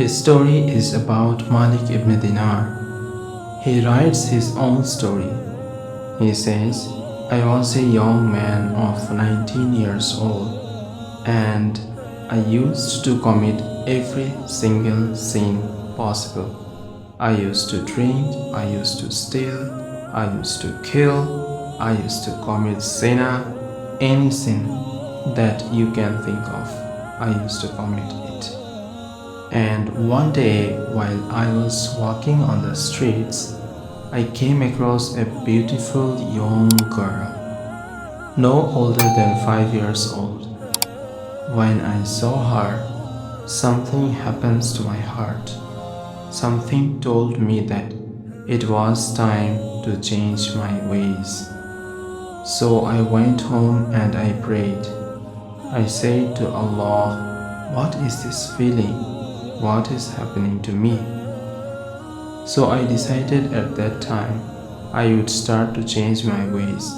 This story is about Malik ibn Dinar. He writes his own story. He says, I was a young man of 19 years old and I used to commit every single sin possible. I used to drink, I used to steal, I used to kill, I used to commit zina, any sin that you can think of, I used to commit it. And one day, while I was walking on the streets, I came across a beautiful young girl, no older than 5 years old. When I saw her, something happens to my heart. Something told me that it was time to change my ways. So I went home and I prayed. I said to Allah, what is this feeling? What is happening to me? So I decided at that time I would start to change my ways.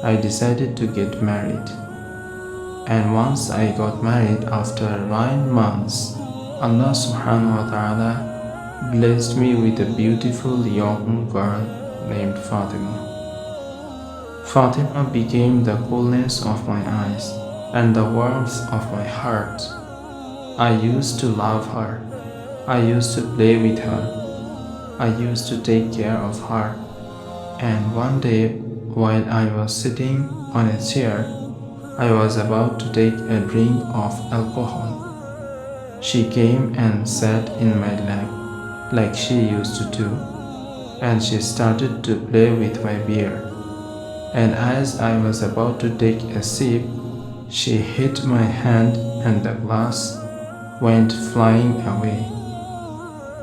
I decided to get married. And once I got married after 9 months, Allah subhanahu wa ta'ala blessed me with a beautiful young girl named Fatima. Fatima became the coolness of my eyes and the warmth of my heart. I used to love her. I used to play with her. I used to take care of her. And one day, while I was sitting on a chair, I was about to take a drink of alcohol. She came and sat in my lap like she used to do, and she started to play with my beer. And as I was about to take a sip, she hit my hand and the glass went flying away.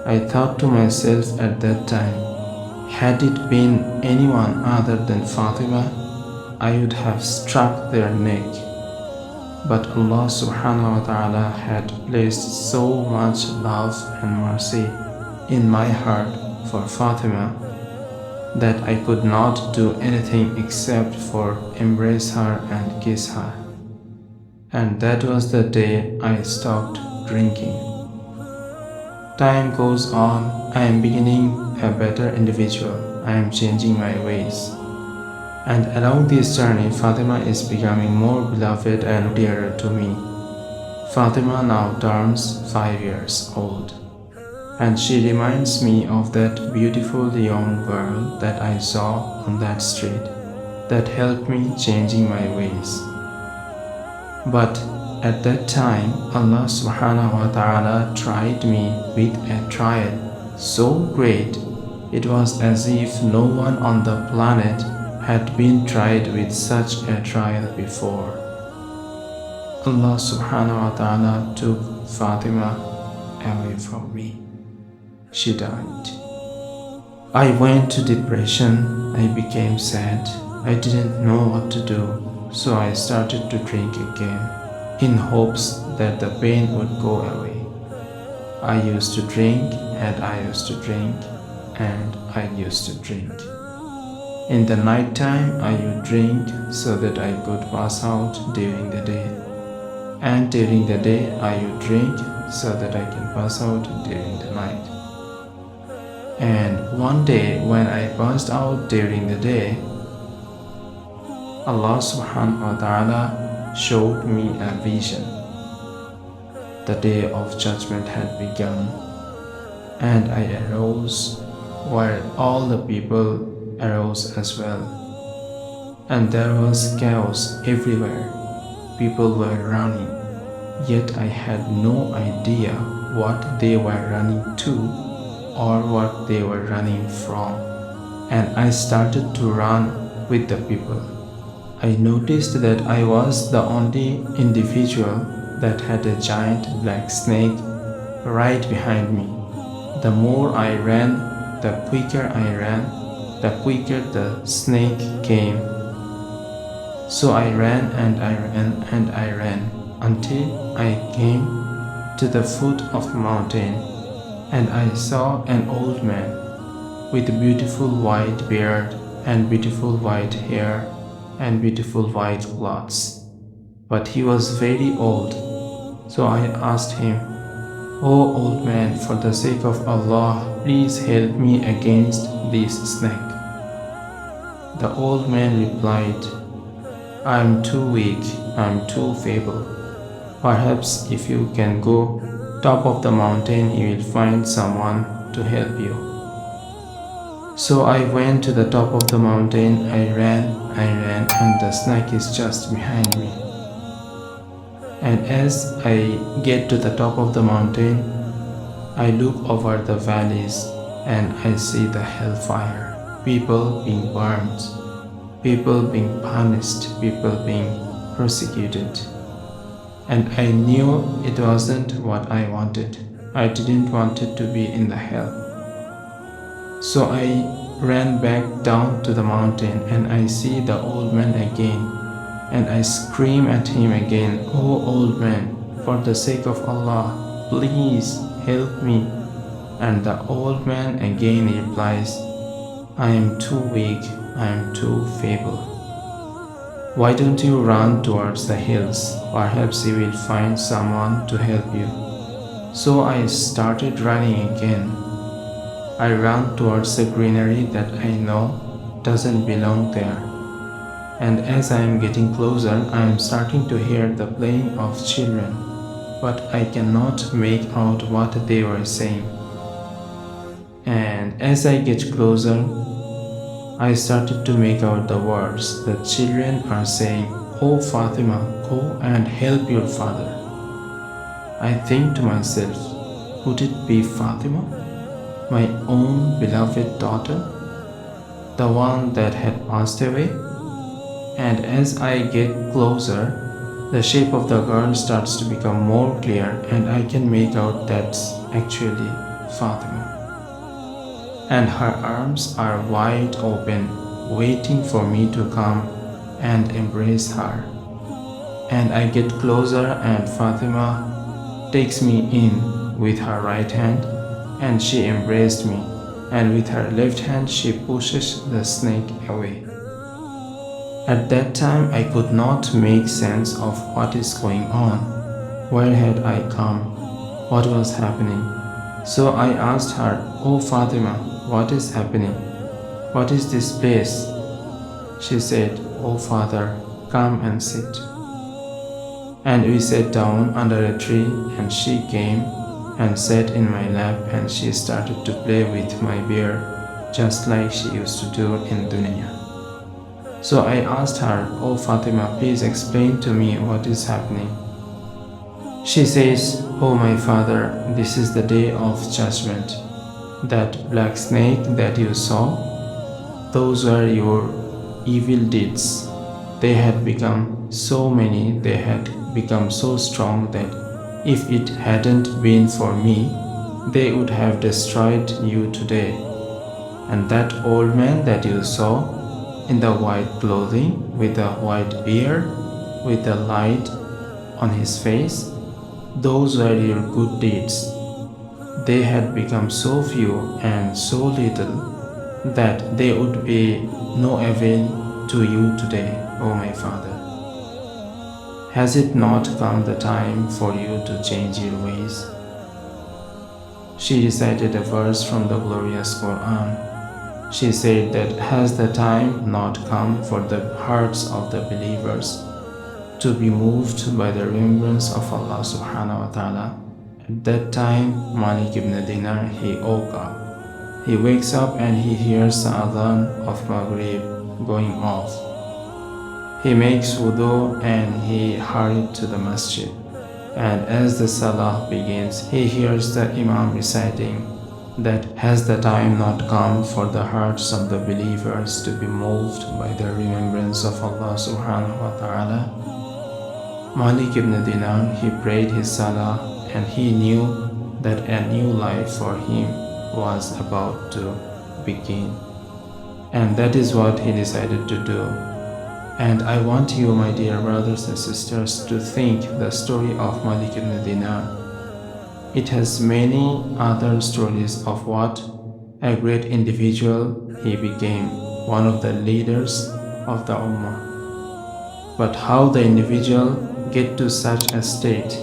I thought to myself at that time, had it been anyone other than Fatima, I would have struck their neck. But Allah subhanahu wa ta'ala had placed so much love and mercy in my heart for Fatima that I could not do anything except for embrace her and kiss her. And that was the day I stopped drinking. Time goes on, I am beginning a better individual, I am changing my ways. And along this journey, Fatima is becoming more beloved and dearer to me. Fatima now turns 5 years old, and she reminds me of that beautiful young girl that I saw on that street that helped me changing my ways. But at that time, Allah subhanahu wa ta'ala tried me with a trial so great, it was as if no one on the planet had been tried with such a trial before. Allah subhanahu wa ta'ala took Fatima away from me. She died. I went to depression, I became sad, I didn't know what to do, so I started to drink again, in hopes that the pain would go away. I used to drink and I used to drink and I used to drink. In the night time I would drink so that I could pass out during the day. And during the day I would drink so that I can pass out during the night. And one day when I passed out during the day, Allah subhanahu wa ta'ala showed me a vision. The day of judgment had begun, and I arose while all the people arose as well. And there was chaos everywhere. People were running, yet I had no idea what they were running to or what they were running from. And I started to run with the people. I noticed that I was the only individual that had a giant black snake right behind me. The more I ran, the quicker I ran, the quicker the snake came. So I ran and I ran and I ran until I came to the foot of the mountain, and I saw an old man with a beautiful white beard and beautiful white hair and beautiful white clothes. But he was very old, so I asked him, "O old man, for the sake of Allah, please help me against this snake." The old man replied, "I am too weak, I am too feeble. Perhaps if you can go top of the mountain, you will find someone to help you." So I went to the top of the mountain. I ran, and the snake is just behind me. And as I get to the top of the mountain, I look over the valleys and I see the hellfire. People being burned, people being punished, people being persecuted. And I knew it wasn't what I wanted. I didn't want it to be in the hell. So I ran back down to the mountain and I see the old man again. And I scream at him again, "O old man, for the sake of Allah, please help me." And the old man again replies, "I am too weak, I am too feeble. Why don't you run towards the hills? Perhaps you will find someone to help you." So I started running again. I ran towards the greenery that I know doesn't belong there. And as I am getting closer, I am starting to hear the playing of children, but I cannot make out what they were saying. And as I get closer, I started to make out the words. The children are saying, "Oh Fatima, go and help your father." I think to myself, could it be Fatima, my own beloved daughter, the one that had passed away? And as I get closer, the shape of the girl starts to become more clear and I can make out that's actually Fatima. And her arms are wide open, waiting for me to come and embrace her. And I get closer and Fatima takes me in with her right hand and she embraced me, and with her left hand she pushes the snake away. At that time I could not make sense of what is going on. Where had I come? What was happening? So I asked her, "Oh Fatima, what is happening? What is this place?" She said, "Oh father, come and sit." And we sat down under a tree and she came and sat in my lap and she started to play with my beard just like she used to do in dunya. So I asked her, "Oh Fatima, please explain to me what is happening." She says, "Oh my father, this is the day of judgment. That black snake that you saw, those were your evil deeds. They had become so many, they had become so strong that if it hadn't been for me, they would have destroyed you today. And that old man that you saw in the white clothing, with the white beard, with the light on his face, those were your good deeds. They had become so few and so little that they would be no avail to you today, O my father. Has it not come the time for you to change your ways?" She recited a verse from the glorious Quran. She said that, "Has the time not come for the hearts of the believers to be moved by the remembrance of Allah subhanahu wa ta'ala?" At that time, Malik Ibn-Dinar, he woke up. He wakes up and he hears the adhan of Maghrib going off. He makes wudu and he hurried to the masjid. And as the salah begins, he hears the imam reciting that, "Has the time not come for the hearts of the believers to be moved by the remembrance of Allah subhanahu wa ta'ala?" Malik ibn Dinar, he prayed his salah and he knew that a new life for him was about to begin. And that is what he decided to do. And I want you, my dear brothers and sisters, to think the story of Malik ibn Dinar. It has many other stories of what a great individual he became, one of the leaders of the Ummah. But how the individual get to such a state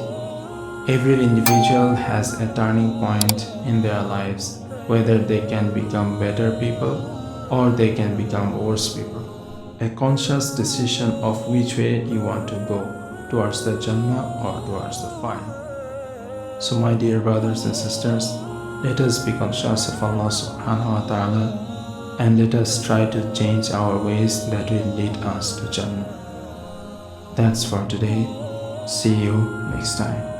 Every individual has a turning point in their lives, whether they can become better people or they can become worse people. A conscious decision of which way you want to go, towards the Jannah or towards the fire. So my dear brothers and sisters, let us be conscious of Allah subhanahu wa ta'ala and let us try to change our ways that will lead us to Jannah. That's for today. See you next time.